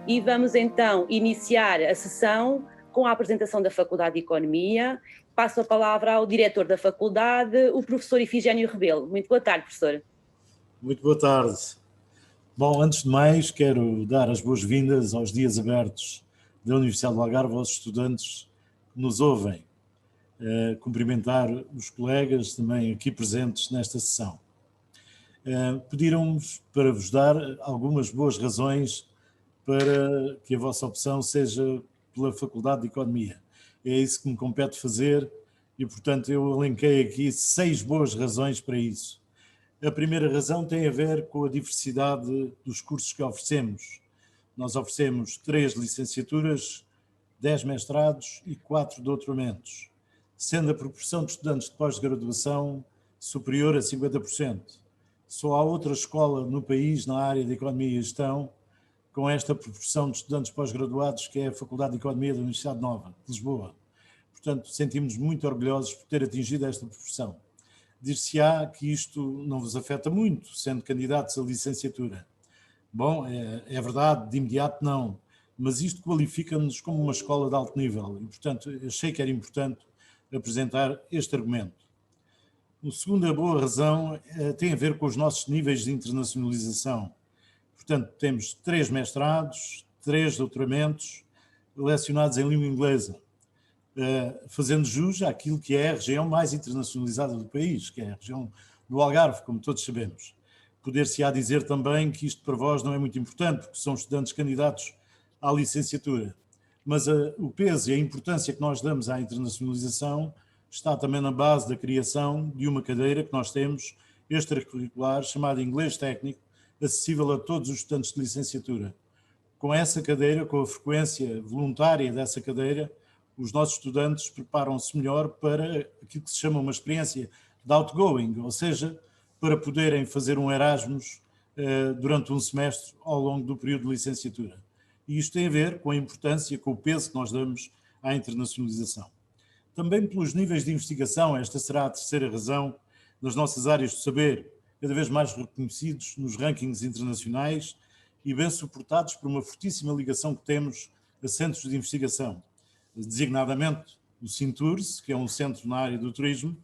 e vamos então iniciar a sessão com a apresentação da Faculdade de Economia. Passo a palavra ao diretor da faculdade, o professor Ifigênio Rebelo. Muito boa tarde, professor. Muito boa tarde. Bom, antes de mais, quero dar as boas-vindas aos dias abertos da Universidade do Algarve, aos estudantes que nos ouvem. Cumprimentar os colegas também aqui presentes nesta sessão. Pediram-me para vos dar algumas boas razões para que a vossa opção seja pela Faculdade de Economia. É isso que me compete fazer e, portanto, eu elenquei aqui 6 boas razões para isso. A primeira razão tem a ver com a diversidade dos cursos que oferecemos. Nós oferecemos 3 licenciaturas, 10 mestrados e 4 doutoramentos, sendo a proporção de estudantes de pós-graduação superior a 50%. Só há outra escola no país na área de Economia e Gestão com esta proporção de estudantes pós-graduados, que é a Faculdade de Economia da Universidade Nova de Lisboa. Portanto, sentimos-nos muito orgulhosos por ter atingido esta proporção. Dir-se-á que isto não vos afeta muito, sendo candidatos à licenciatura. Bom, é verdade, de imediato não, mas isto qualifica-nos como uma escola de alto nível e, portanto, achei que era importante apresentar este argumento. A segunda boa razão tem a ver com os nossos níveis de internacionalização. Portanto, temos 3 mestrados, 3 doutoramentos lecionados em língua inglesa, fazendo jus àquilo que é a região mais internacionalizada do país, que é a região do Algarve, como todos sabemos. Poder-se-á dizer também que isto para vós não é muito importante, porque são estudantes candidatos à licenciatura. Mas o peso e a importância que nós damos à internacionalização está também na base da criação de uma cadeira que nós temos extracurricular, chamada Inglês Técnico, acessível a todos os estudantes de licenciatura. Com essa cadeira, com a frequência voluntária dessa cadeira, os nossos estudantes preparam-se melhor para aquilo que se chama uma experiência de outgoing, ou seja, para poderem fazer um Erasmus durante um semestre ao longo do período de licenciatura. E isto tem a ver com a importância, com o peso que nós damos à internacionalização. Também pelos níveis de investigação, esta será a terceira razão, nas nossas áreas de saber, cada vez mais reconhecidos nos rankings internacionais e bem suportados por uma fortíssima ligação que temos a centros de investigação, designadamente o Cinturs, que é um centro na área do turismo,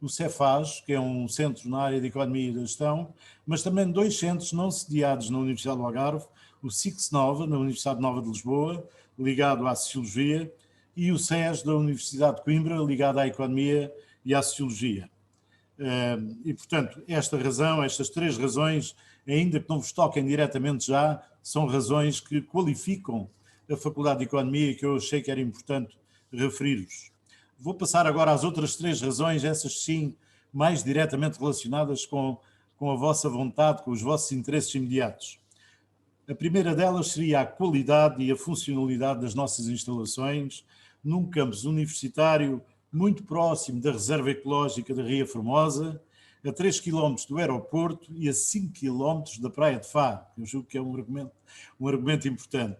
o Cefaz, que é um centro na área de Economia e da Gestão, mas também 2 centros não sediados na Universidade do Algarve, o SIX Nova, na Universidade Nova de Lisboa, ligado à Sociologia, e o SES da Universidade de Coimbra, ligado à Economia e à Sociologia. E, portanto, estas 3 razões, ainda que não vos toquem diretamente já, são razões que qualificam a Faculdade de Economia e que eu achei que era importante referir-vos. Vou passar agora às outras 3 razões, essas sim, mais diretamente relacionadas com a vossa vontade, com os vossos interesses imediatos. A primeira delas seria a qualidade e a funcionalidade das nossas instalações num campus universitário muito próximo da Reserva Ecológica da Ria Formosa, a 3 km do aeroporto e a 5 km da Praia de Faro. Eu julgo que é um argumento importante.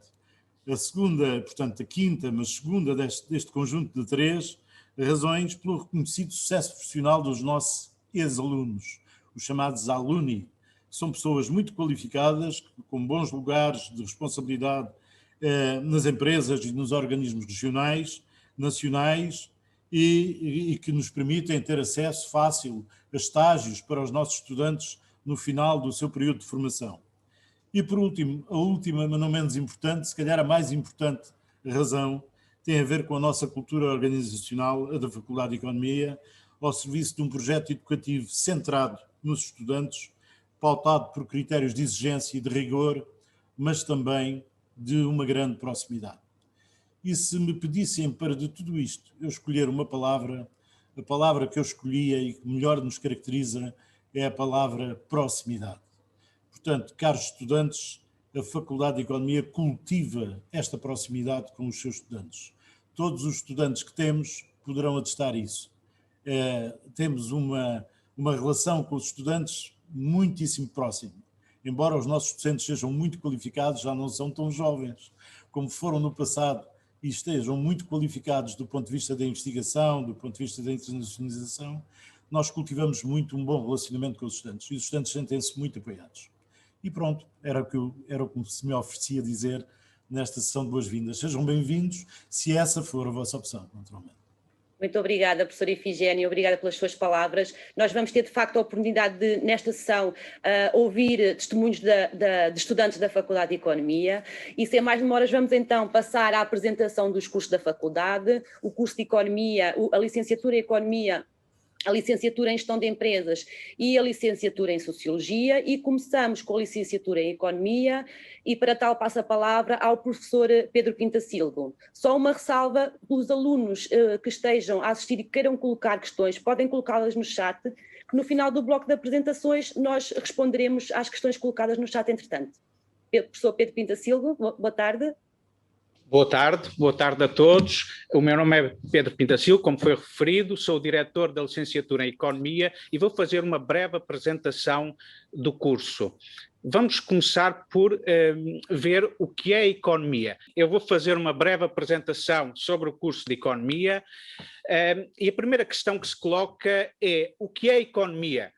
A segunda, portanto, a quinta, mas segunda deste conjunto de 3 razões pelo reconhecido sucesso profissional dos nossos ex-alunos, os chamados alumni. São pessoas muito qualificadas, com bons lugares de responsabilidade nas empresas e nos organismos regionais, nacionais, e que nos permitem ter acesso fácil a estágios para os nossos estudantes no final do seu período de formação. E por último, a última, mas não menos importante, se calhar a mais importante razão, tem a ver com a nossa cultura organizacional, a da Faculdade de Economia, ao serviço de um projeto educativo centrado nos estudantes, pautado por critérios de exigência e de rigor, mas também de uma grande proximidade. E se me pedissem para de tudo isto eu escolher uma palavra, a palavra que eu escolhia e que melhor nos caracteriza é a palavra proximidade. Portanto, caros estudantes, a Faculdade de Economia cultiva esta proximidade com os seus estudantes. Todos os estudantes que temos poderão atestar isso. Temos uma relação com os estudantes muitíssimo próxima. Embora os nossos docentes sejam muito qualificados, já não são tão jovens como foram no passado e estejam muito qualificados do ponto de vista da investigação, do ponto de vista da internacionalização, nós cultivamos muito um bom relacionamento com os estudantes e os estudantes sentem-se muito apoiados. E pronto, era o que se me oferecia dizer nesta sessão de boas-vindas. Sejam bem-vindos, se essa for a vossa opção, naturalmente. Muito obrigada, professora Ifigénia, obrigada pelas suas palavras. Nós vamos ter, de facto, a oportunidade de, nesta sessão, ouvir testemunhos de estudantes da Faculdade de Economia e, sem mais demoras, vamos então passar à apresentação dos cursos da Faculdade, o curso de Economia, a licenciatura em Economia, a licenciatura em Gestão de Empresas e a licenciatura em Sociologia, e começamos com a licenciatura em Economia, e para tal passo a palavra ao professor Pedro Pintacilgo. Só uma ressalva: os alunos que estejam a assistir e queiram colocar questões, podem colocá-las no chat, que no final do bloco de apresentações nós responderemos às questões colocadas no chat entretanto. Professor Pedro Pintacilgo, boa tarde. Boa tarde a todos. O meu nome é Pedro Pintacilgo, como foi referido, sou o diretor da licenciatura em Economia e vou fazer uma breve apresentação do curso. Vamos começar por ver o que é a economia. Eu vou fazer uma breve apresentação sobre o curso de Economia e a primeira questão que se coloca é: o que é a economia?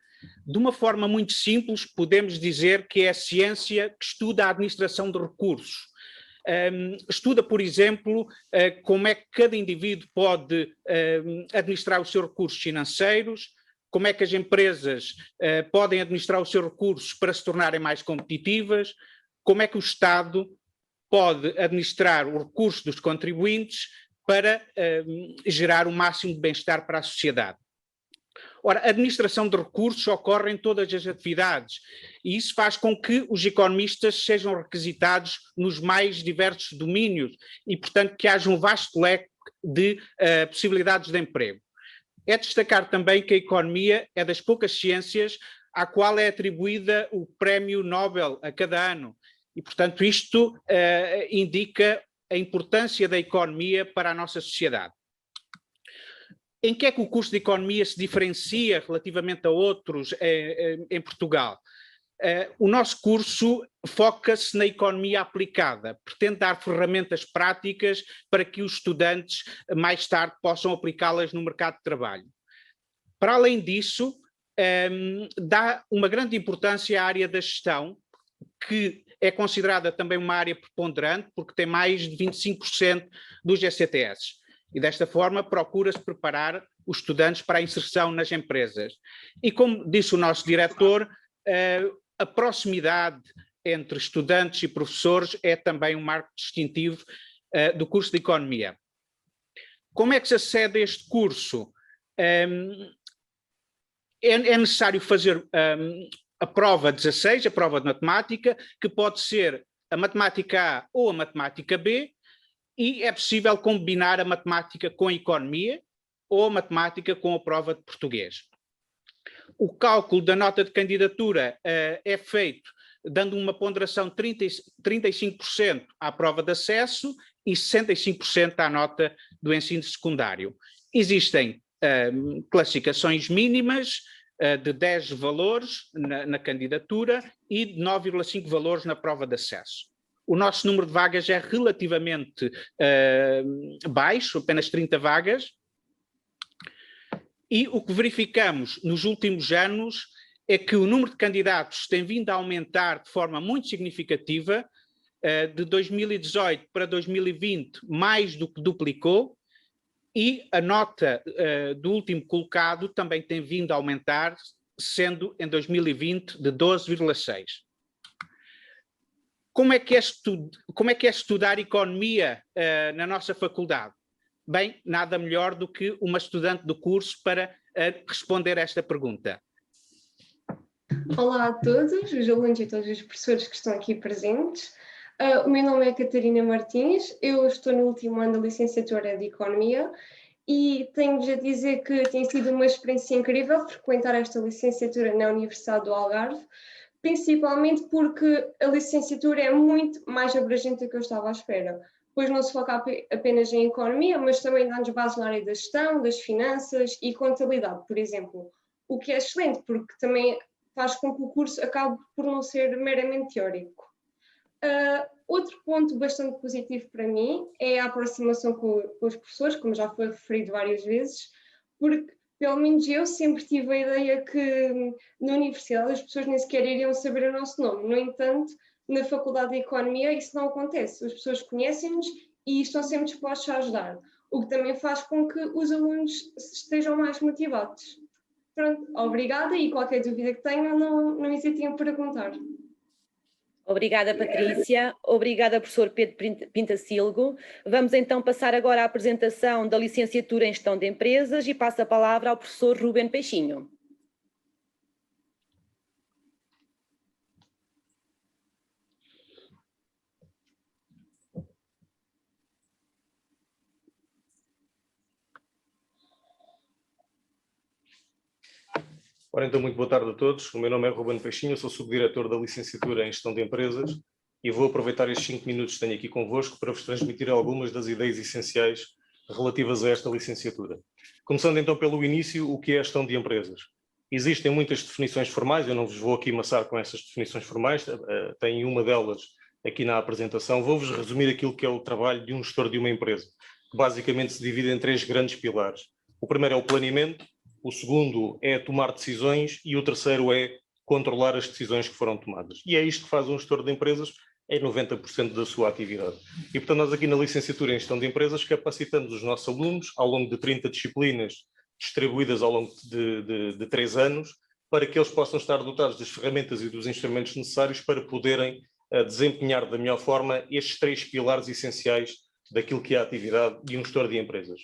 De uma forma muito simples, podemos dizer que é a ciência que estuda a administração de recursos. Estuda, por exemplo, como é que cada indivíduo pode administrar os seus recursos financeiros, como é que as empresas podem administrar os seus recursos para se tornarem mais competitivas, como é que o Estado pode administrar os recursos dos contribuintes para gerar o máximo de bem-estar para a sociedade. Ora, a administração de recursos ocorre em todas as atividades e isso faz com que os economistas sejam requisitados nos mais diversos domínios e, portanto, que haja um vasto leque de possibilidades de emprego. É destacar também que a economia é das poucas ciências à qual é atribuída o Prémio Nobel a cada ano e, portanto, isto indica a importância da economia para a nossa sociedade. Em que é que o curso de Economia se diferencia relativamente a outros em Portugal? O nosso curso foca-se na economia aplicada, pretende dar ferramentas práticas para que os estudantes mais tarde possam aplicá-las no mercado de trabalho. Para além disso, dá uma grande importância à área da gestão, que é considerada também uma área preponderante, porque tem mais de 25% dos ECTS. E desta forma procura-se preparar os estudantes para a inserção nas empresas. E como disse o nosso diretor, a proximidade entre estudantes e professores é também um marco distintivo do curso de Economia. Como é que se acede a este curso? É necessário fazer a prova 16, a prova de matemática, que pode ser a matemática A ou a matemática B, e é possível combinar a matemática com a economia ou a matemática com a prova de português. O cálculo da nota de candidatura é feito dando uma ponderação de 35% à prova de acesso e 65% à nota do ensino secundário. Existem classificações mínimas de 10 valores na candidatura e de 9,5 valores na prova de acesso. O nosso número de vagas é relativamente baixo, apenas 30 vagas, e o que verificamos nos últimos anos é que o número de candidatos tem vindo a aumentar de forma muito significativa. De 2018 para 2020 mais do que duplicou, e a nota do último colocado também tem vindo a aumentar, sendo em 2020 de 12,6. Como é que é estudar economia na nossa faculdade? Bem, nada melhor do que uma estudante do curso para responder a esta pergunta. Olá a todos, os alunos e todos os professores que estão aqui presentes. O meu nome é Catarina Martins, eu estou no último ano da licenciatura de Economia e tenho-vos a dizer que tem sido uma experiência incrível frequentar esta licenciatura na Universidade do Algarve, principalmente porque a licenciatura é muito mais abrangente do que eu estava à espera, pois não se foca apenas em economia, mas também dá-nos bases na área da gestão, das finanças e contabilidade, por exemplo, o que é excelente, porque também faz com que o curso acabe por não ser meramente teórico. Outro ponto bastante positivo para mim é a aproximação com os professores, como já foi referido várias vezes, porque pelo menos eu sempre tive a ideia que na universidade as pessoas nem sequer iriam saber o nosso nome. No entanto, Na Faculdade de Economia isso não acontece, as pessoas conhecem-nos e estão sempre dispostos a ajudar, o que também faz com que os alunos estejam mais motivados. Pronto, obrigada, e qualquer dúvida que tenham, não hesitem em perguntar. Obrigada, Patrícia. Obrigada, professor Pedro Pintacilgo. Vamos então passar agora à apresentação da licenciatura em Gestão de Empresas e passo a palavra ao professor Rubén Peixinho. Ora, então, muito boa tarde a todos. O meu nome é Rubén Peixinho, eu sou subdiretor da licenciatura em Gestão de Empresas e vou aproveitar estes 5 minutos que tenho aqui convosco para vos transmitir algumas das ideias essenciais relativas a esta licenciatura. Começando então pelo início, o que é a gestão de empresas? Existem muitas definições formais, eu não vos vou aqui maçar com essas definições formais, tenho uma delas aqui na apresentação. Vou-vos resumir aquilo que é o trabalho de um gestor de uma empresa, que basicamente se divide em 3 grandes pilares. O primeiro é o planeamento, o segundo é tomar decisões e o terceiro é controlar as decisões que foram tomadas. E é isto que faz um gestor de empresas em 90% da sua atividade. E, portanto, nós aqui na licenciatura em Gestão de Empresas capacitamos os nossos alunos ao longo de 30 disciplinas distribuídas ao longo de 3 anos para que eles possam estar dotados das ferramentas e dos instrumentos necessários para poderem desempenhar da melhor forma estes 3 pilares essenciais daquilo que é a atividade de um gestor de empresas.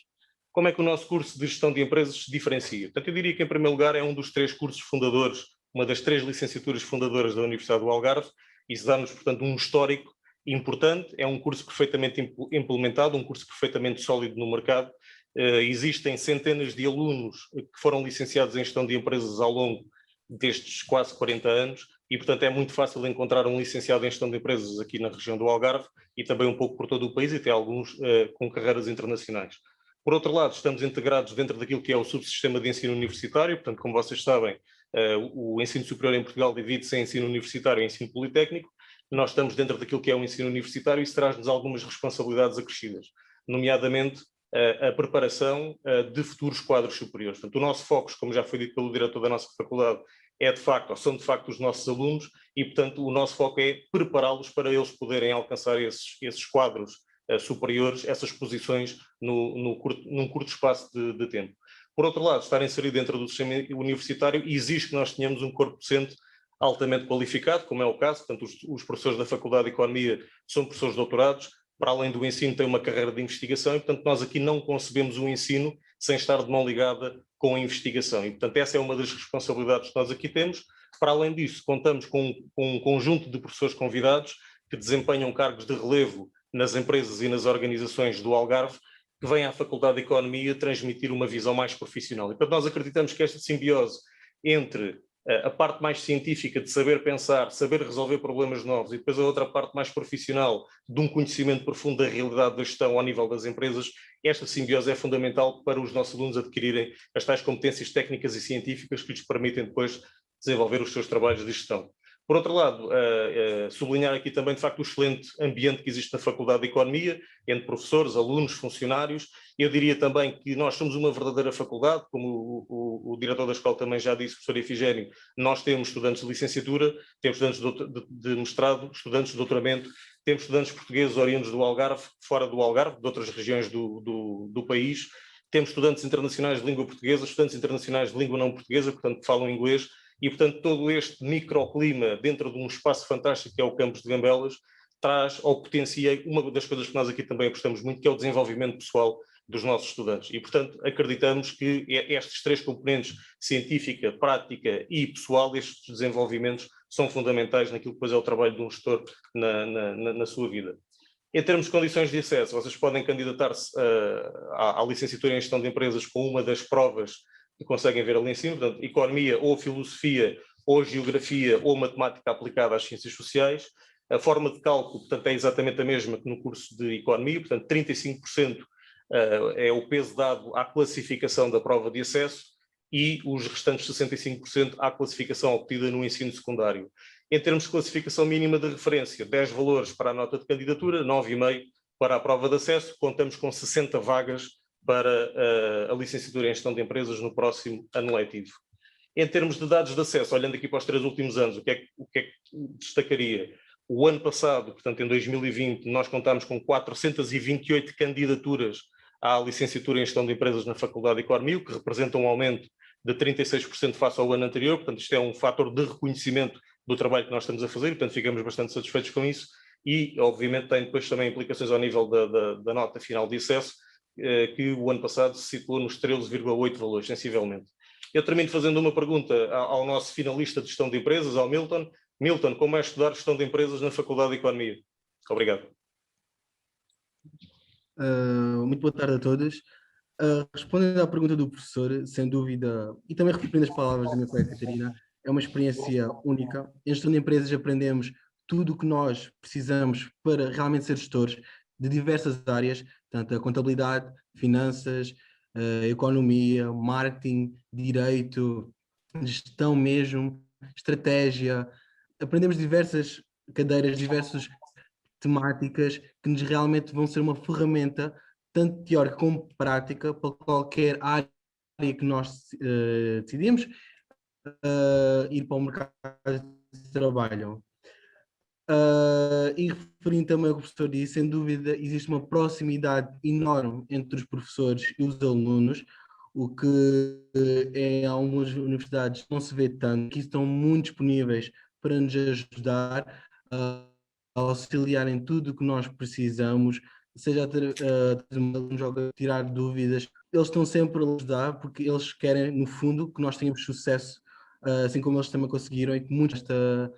Como é que o nosso curso de Gestão de Empresas se diferencia? Portanto, eu diria que, em primeiro lugar, é um dos 3 cursos fundadores, uma das 3 licenciaturas fundadoras da Universidade do Algarve. Isso dá-nos, portanto, um histórico importante. É um curso perfeitamente implementado, um curso perfeitamente sólido no mercado. Existem centenas de alunos que foram licenciados em Gestão de Empresas ao longo destes quase 40 anos e, portanto, é muito fácil encontrar um licenciado em Gestão de Empresas aqui na região do Algarve e também um pouco por todo o país, e até alguns com carreiras internacionais. Por outro lado, estamos integrados dentro daquilo que é o subsistema de ensino universitário. Portanto, como vocês sabem, o ensino superior em Portugal divide-se em ensino universitário e ensino politécnico. Nós estamos dentro daquilo que é o ensino universitário e isso traz-nos algumas responsabilidades acrescidas, nomeadamente a preparação de futuros quadros superiores. Portanto, o nosso foco, como já foi dito pelo diretor da nossa faculdade, é de facto, ou são de facto os nossos alunos e, portanto, o nosso foco é prepará-los para eles poderem alcançar esses quadros superiores, essas posições num curto espaço de tempo. Por outro lado, estar inserido dentro do sistema universitário exige que nós tenhamos um corpo docente altamente qualificado, como é o caso. Portanto, os professores da Faculdade de Economia são professores doutorados, para além do ensino têm uma carreira de investigação e, portanto, nós aqui não concebemos o ensino sem estar de mão ligada com a investigação. E, portanto, essa é uma das responsabilidades que nós aqui temos. Para além disso, contamos com um conjunto de professores convidados que desempenham cargos de relevo nas empresas e nas organizações do Algarve, que vêm à Faculdade de Economia transmitir uma visão mais profissional. E, portanto, nós acreditamos que esta simbiose entre a parte mais científica de saber pensar, saber resolver problemas novos e depois a outra parte mais profissional de um conhecimento profundo da realidade da gestão ao nível das empresas, esta simbiose é fundamental para os nossos alunos adquirirem as tais competências técnicas e científicas que lhes permitem depois desenvolver os seus trabalhos de gestão. Por outro lado, sublinhar aqui também, de facto, o excelente ambiente que existe na Faculdade de Economia, entre professores, alunos, funcionários. Eu diria também que nós somos uma verdadeira faculdade, como o diretor da escola também já disse, professor Efigénio, nós temos estudantes de licenciatura, temos estudantes de mestrado, estudantes de doutoramento, temos estudantes portugueses oriundos do Algarve, fora do Algarve, de outras regiões do país, temos estudantes internacionais de língua portuguesa, estudantes internacionais de língua não portuguesa, portanto, que falam inglês. E, portanto, todo este microclima dentro de um espaço fantástico que é o campus de Gambelas traz ou potencia uma das coisas que nós aqui também apostamos muito, que é o desenvolvimento pessoal dos nossos estudantes. E, portanto, acreditamos que estes 3 componentes, científica, prática e pessoal, estes desenvolvimentos são fundamentais naquilo que depois é o trabalho de um gestor na sua vida. Em termos de condições de acesso, vocês podem candidatar-se à licenciatura em Gestão de Empresas com uma das provas que conseguem ver ali em cima, portanto, Economia ou Filosofia ou Geografia ou Matemática aplicada às Ciências Sociais. A forma de cálculo, portanto, é exatamente a mesma que no curso de Economia, portanto, 35% é o peso dado à classificação da prova de acesso e os restantes 65% à classificação obtida no ensino secundário. Em termos de classificação mínima de referência, 10 valores para a nota de candidatura, 9,5 para a prova de acesso, contamos com 60 vagas para a licenciatura em Gestão de Empresas no próximo ano letivo. Em termos de dados de acesso, olhando aqui para os 3 últimos anos, o que é que destacaria? O ano passado, portanto em 2020, nós contámos com 428 candidaturas à licenciatura em Gestão de Empresas na Faculdade de Economia, o que representa um aumento de 36% face ao ano anterior. Portanto, isto é um fator de reconhecimento do trabalho que nós estamos a fazer, e, portanto, ficamos bastante satisfeitos com isso. E, obviamente, tem depois também implicações ao nível da nota final de acesso, que o ano passado se situou nos 13,8 valores, sensivelmente. Eu termino fazendo uma pergunta ao nosso finalista de Gestão de Empresas, ao Milton. Milton, como é estudar Gestão de Empresas na Faculdade de Economia? Obrigado. Muito boa tarde a todos. Respondendo à pergunta do professor, sem dúvida, e também repetindo as palavras da minha colega Catarina, é uma experiência única. Em Gestão de Empresas aprendemos tudo o que nós precisamos para realmente ser gestores de diversas áreas, tanto a contabilidade, finanças, economia, marketing, direito, gestão mesmo, estratégia. Aprendemos diversas cadeiras, diversas temáticas que nos realmente vão ser uma ferramenta, tanto teórica como prática, para qualquer área que nós decidimos ir para o mercado de trabalho. E referindo também ao que o professor disse, sem dúvida existe uma proximidade enorme entre os professores e os alunos, o que em algumas universidades não se vê tanto, que estão muito disponíveis para nos ajudar a auxiliar em tudo o que nós precisamos, seja a tirar dúvidas. Eles estão sempre a ajudar porque eles querem, no fundo, que nós tenhamos sucesso, assim como eles também conseguiram e que muitos desta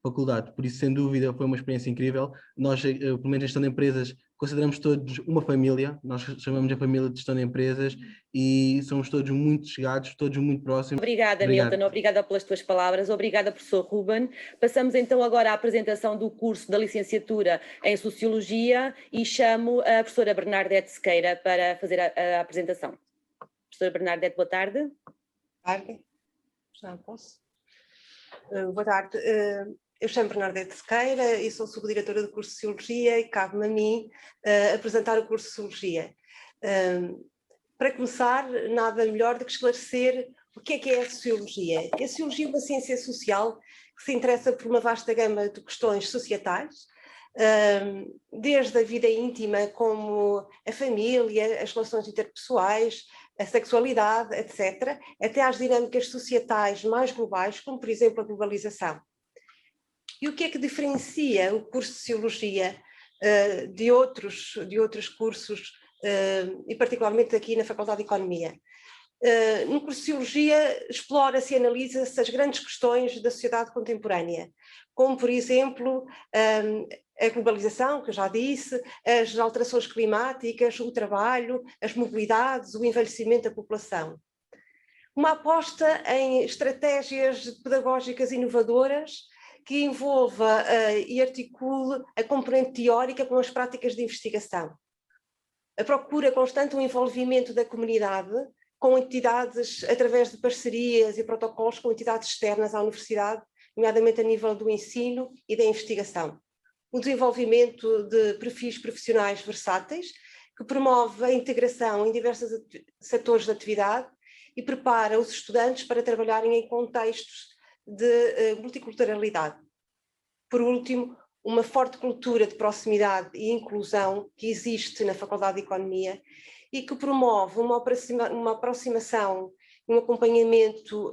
faculdade. Por isso, sem dúvida, foi uma experiência incrível. Nós, pelo menos em Gestão de Empresas, consideramos todos uma família. Nós chamamos a família de Gestão de Empresas e somos todos muito chegados, todos muito próximos. Obrigada, Milton. Obrigada pelas tuas palavras. Obrigada, professor Ruben. Passamos então agora à apresentação do curso da licenciatura em Sociologia e chamo a professora Bernardete Sequeira para fazer a apresentação. Professora Bernardete, boa tarde. Boa tarde. Já posso? Boa tarde. Eu chamo Bernardete Sequeira e sou subdiretora do curso de Sociologia e cabe-me a mim apresentar o curso de Sociologia. Para começar, nada melhor do que esclarecer o que é a Sociologia. A Sociologia é uma ciência social que se interessa por uma vasta gama de questões societais, desde a vida íntima como a família, as relações interpessoais, a sexualidade, etc., até às dinâmicas societais mais globais, como por exemplo a globalização. E o que é que diferencia o curso de Sociologia de outros cursos, e particularmente aqui na Faculdade de Economia? No curso de Sociologia explora-se e analisa-se as grandes questões da sociedade contemporânea, como por exemplo a globalização, que eu já disse, as alterações climáticas, o trabalho, as mobilidades, o envelhecimento da população. Uma aposta em estratégias pedagógicas inovadoras que envolva e articule a componente teórica com as práticas de investigação. A procura constante do envolvimento da comunidade com entidades, através de parcerias e protocolos com entidades externas à universidade, nomeadamente a nível do ensino e da investigação. O desenvolvimento de perfis profissionais versáteis, que promove a integração em diversos setores de atividade e prepara os estudantes para trabalharem em contextos de multiculturalidade. Por último, uma forte cultura de proximidade e inclusão que existe na Faculdade de Economia e que promove uma aproximação e um acompanhamento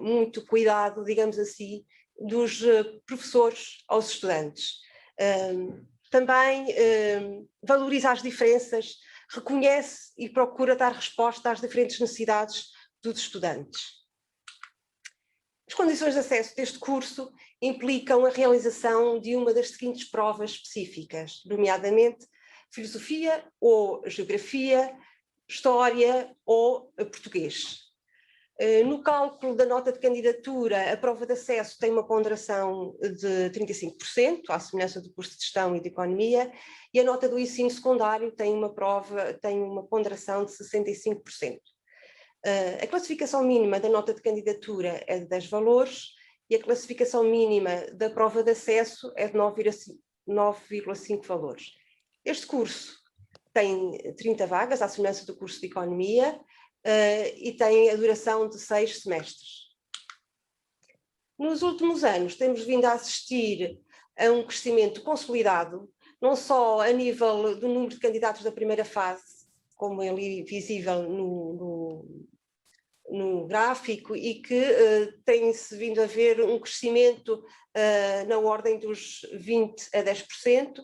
muito cuidado, digamos assim, dos professores aos estudantes. Também valoriza as diferenças, reconhece e procura dar resposta às diferentes necessidades dos estudantes. As condições de acesso deste curso implicam a realização de uma das seguintes provas específicas, nomeadamente filosofia ou geografia, história ou português. No cálculo da nota de candidatura, a prova de acesso tem uma ponderação de 35%, à semelhança do curso de Gestão e de Economia, e a nota do ensino secundário tem uma ponderação de 65%. A classificação mínima da nota de candidatura é de 10 valores e a classificação mínima da prova de acesso é de 9,5 valores. Este curso tem 30 vagas, à semelhança do curso de Economia, e tem a duração de 6 semestres. Nos últimos anos temos vindo a assistir a um crescimento consolidado, não só a nível do número de candidatos da primeira fase, como é ali visível no gráfico, e que tem-se vindo a ver um crescimento na ordem dos 20% a 10%,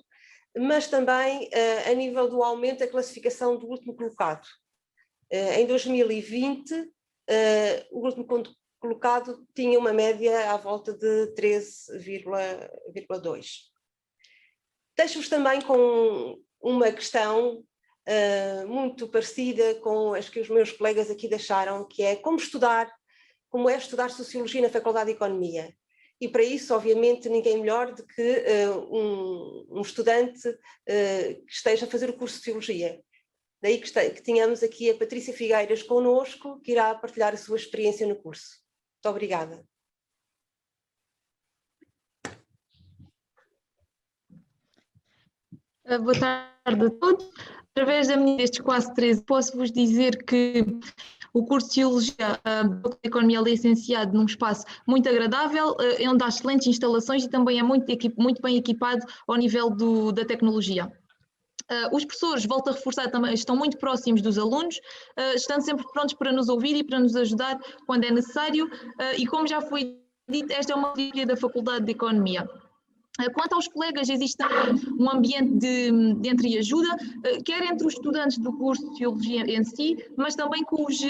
mas também a nível do aumento da classificação do último colocado. Em 2020, o último colocado tinha uma média à volta de 13,2. Deixo-vos também com uma questão muito parecida com as que os meus colegas aqui deixaram, que é como é estudar Sociologia na Faculdade de Economia. E para isso, obviamente, ninguém melhor do que um estudante que esteja a fazer o curso de Sociologia. Daí que tenhamos aqui a Patrícia Figueiras connosco, que irá partilhar a sua experiência no curso. Muito obrigada. Boa tarde a todos. Através destes quase 13, posso-vos dizer que o curso de Sociologia da Economia é licenciado num espaço muito agradável, onde há excelentes instalações e também é muito bem equipado ao nível da tecnologia. Os professores, volto a reforçar, também estão muito próximos dos alunos, estão sempre prontos para nos ouvir e para nos ajudar quando é necessário, e como já foi dito, esta é uma filosofia da Faculdade de Economia. Quanto aos colegas, existe um ambiente de entreajuda, quer entre os estudantes do curso de Sociologia em si, mas também com os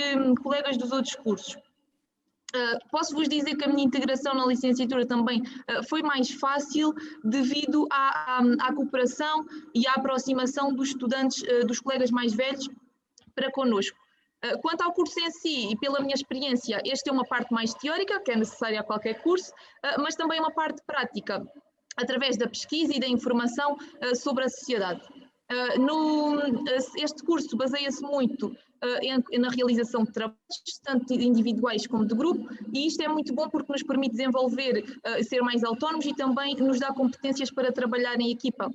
colegas dos outros cursos. Posso-vos dizer que a minha integração na licenciatura também foi mais fácil devido à cooperação e à aproximação dos estudantes, dos colegas mais velhos para connosco. Quanto ao curso em si, e pela minha experiência, este é uma parte mais teórica, que é necessária a qualquer curso, mas também uma parte prática, através da pesquisa e da informação sobre a sociedade. Este curso baseia-se muito na realização de trabalhos, tanto individuais como de grupo, e isto é muito bom porque nos permite desenvolver, ser mais autónomos e também nos dá competências para trabalhar em equipa.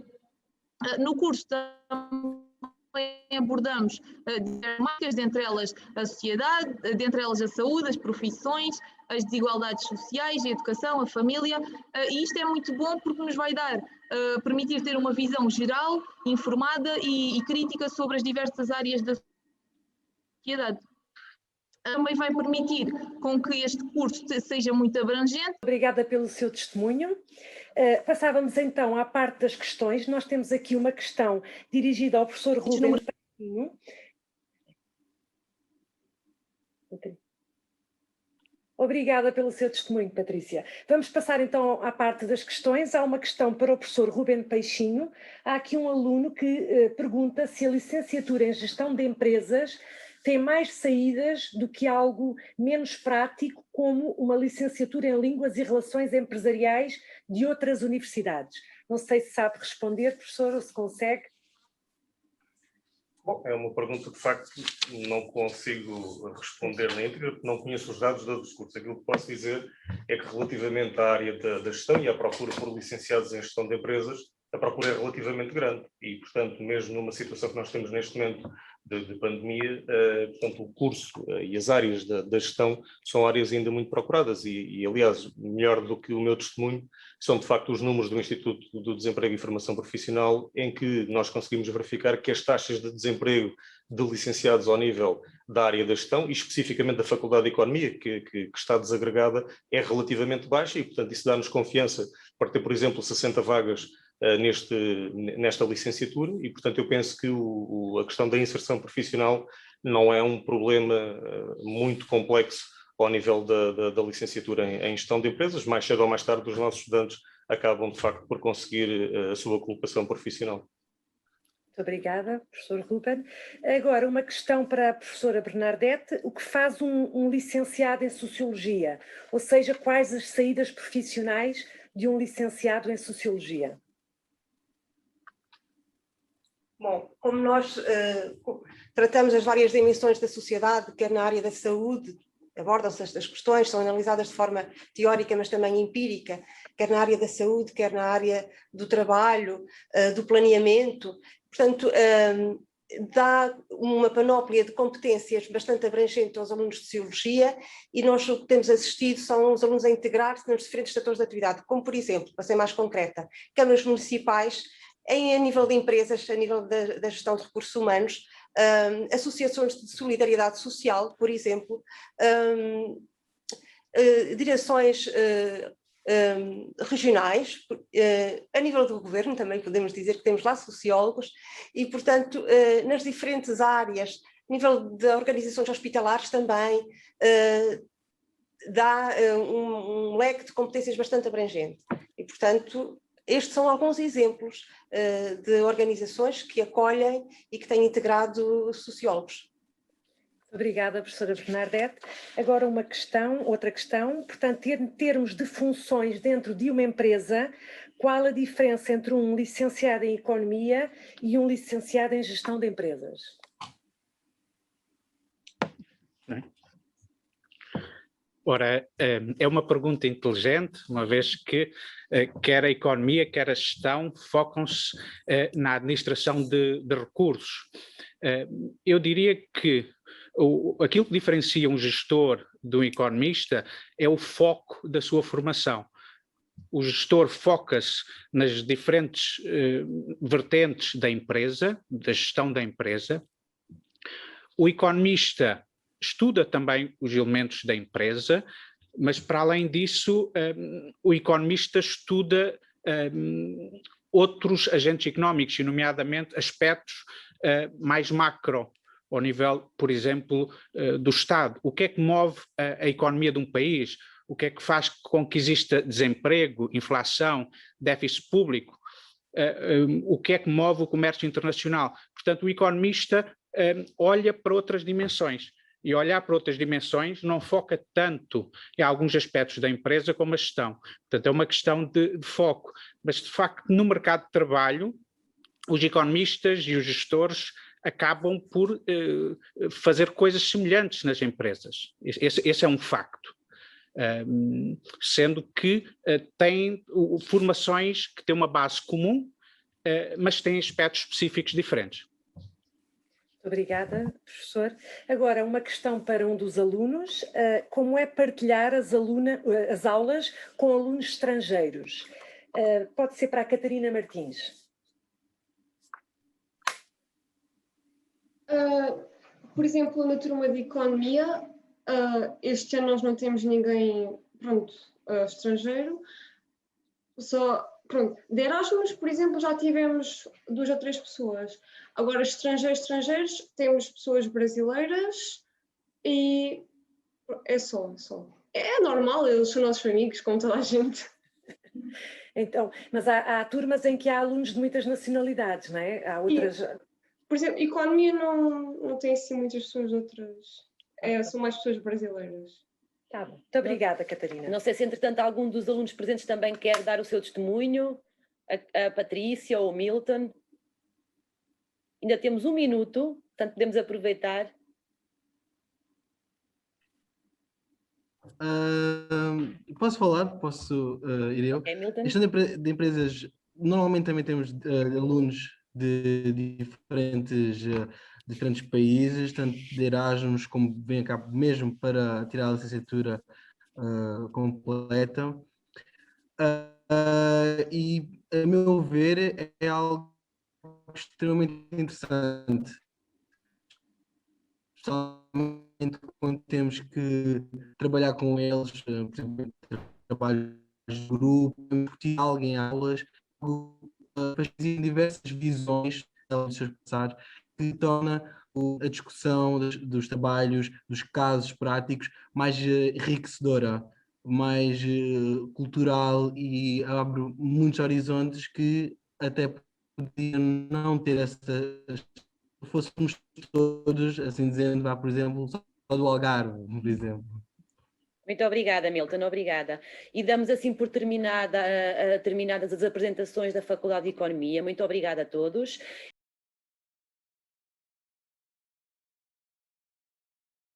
No curso também abordamos temáticas, dentre elas a sociedade, dentre elas a saúde, as profissões, as desigualdades sociais, a educação, a família, e isto é muito bom porque nos vai permitir ter uma visão geral, informada e crítica sobre as diversas áreas da sociedade. Também vai permitir com que este curso seja muito abrangente. Obrigada pelo seu testemunho. Passávamos então à parte das questões. Nós temos aqui uma questão dirigida ao professor Rubem Peixinho. Obrigada pelo seu testemunho, Patrícia. Vamos passar então à parte das questões. Há uma questão para o professor Rubem Peixinho. Há aqui um aluno que pergunta se a licenciatura em Gestão de Empresas tem mais saídas do que algo menos prático, como uma licenciatura em Línguas e Relações Empresariais de outras universidades. Não sei se sabe responder, professor, ou se consegue. Bom, é uma pergunta, de facto, não consigo responder na íntegra, porque não conheço os dados do discurso. Aquilo que posso dizer é que, relativamente à área da gestão e à procura por licenciados em gestão de empresas, a procura é relativamente grande e, portanto, mesmo numa situação que nós temos neste momento de pandemia, portanto, o curso e as áreas da gestão são áreas ainda muito procuradas e, aliás, melhor do que o meu testemunho, são de facto os números do Instituto do Desemprego e Formação Profissional, em que nós conseguimos verificar que as taxas de desemprego de licenciados ao nível da área da gestão, e especificamente da Faculdade de Economia, que está desagregada, é relativamente baixa e, portanto, isso dá-nos confiança para ter, por exemplo, 60 vagas nesta licenciatura e, portanto, eu penso que a questão da inserção profissional não é um problema muito complexo ao nível da licenciatura em gestão de empresas. Mais cedo ou mais tarde os nossos estudantes acabam, de facto, por conseguir a sua colocação profissional. Muito obrigada, professor Rubem. Agora, uma questão para a professora Bernadette. O que faz um licenciado em Sociologia? Ou seja, quais as saídas profissionais de um licenciado em Sociologia? Bom, como nós tratamos as várias dimensões da sociedade, quer na área da saúde, abordam-se estas questões, são analisadas de forma teórica, mas também empírica, quer na área da saúde, quer na área do trabalho, do planeamento. Portanto, dá uma panóplia de competências bastante abrangente aos alunos de Sociologia, e nós o que temos assistido são os alunos a integrar-se nos diferentes setores de atividade, como por exemplo, para ser mais concreta, câmaras municipais, a nível de empresas, a nível da gestão de recursos humanos, associações de solidariedade social, por exemplo, direções regionais, a nível do governo também podemos dizer que temos lá sociólogos, e portanto nas diferentes áreas, a nível de organizações hospitalares também, dá um leque de competências bastante abrangente, e portanto estes são alguns exemplos de organizações que acolhem e que têm integrado sociólogos. Obrigada, professora Bernadette. Agora outra questão, portanto, em termos de funções dentro de uma empresa, qual a diferença entre um licenciado em Economia e um licenciado em Gestão de Empresas? Ora, é uma pergunta inteligente, uma vez que quer a economia, quer a gestão focam-se na administração de recursos. Eu diria que aquilo que diferencia um gestor de um economista é o foco da sua formação. O gestor foca-se nas diferentes vertentes da empresa, da gestão da empresa. O economista estuda também os elementos da empresa, mas para além disso, o economista estuda outros agentes económicos, e nomeadamente aspectos mais macro, ao nível, por exemplo, do Estado. O que é que move a economia de um país? O que é que faz com que exista desemprego, inflação, déficit público? O que é que move o comércio internacional? Portanto, o economista olha para outras dimensões. E olhar para outras dimensões não foca tanto em alguns aspectos da empresa como a gestão. Portanto, é uma questão de foco. Mas, de facto, no mercado de trabalho, os economistas e os gestores acabam por fazer coisas semelhantes nas empresas. Esse é um facto. Sendo que têm formações que têm uma base comum, mas têm aspectos específicos diferentes. Obrigada, professor. Agora, uma questão para um dos alunos. Como é partilhar as aulas com alunos estrangeiros? Pode ser para a Catarina Martins. Por exemplo, na turma de Economia, este ano nós não temos ninguém, estrangeiro. De Erasmus, por exemplo, já tivemos 2 ou 3 pessoas. Agora, estrangeiros, temos pessoas brasileiras e é só. É normal, eles são nossos amigos, como toda a gente. Então, mas há turmas em que há alunos de muitas nacionalidades, não é? Há outras... Por exemplo, Economia não tem assim muitas pessoas outras, são mais pessoas brasileiras. Tá bom. Muito obrigada, Catarina. Não sei se, entretanto, algum dos alunos presentes também quer dar o seu testemunho, a Patrícia ou o Milton. Ainda temos 1 minuto, portanto podemos aproveitar. Posso falar? Posso ir eu? Okay, Milton. Gestão de empresas, normalmente também temos alunos de diferentes países, tanto de Erasmus como vêm cá mesmo para tirar a licenciatura completa. E, a meu ver, é algo extremamente interessante. Especialmente quando temos que trabalhar com eles, por exemplo, trabalhos de grupo, alguém aulas, para diversas visões dos seus passados, que torna a discussão dos trabalhos, dos casos práticos, mais enriquecedora, mais cultural, e abre muitos horizontes que até podiam não ter essas, fôssemos todos, assim dizendo, por exemplo, só do Algarve, por exemplo. Muito obrigada, Milton, obrigada. E damos assim por terminadas as apresentações da Faculdade de Economia. Muito obrigada a todos.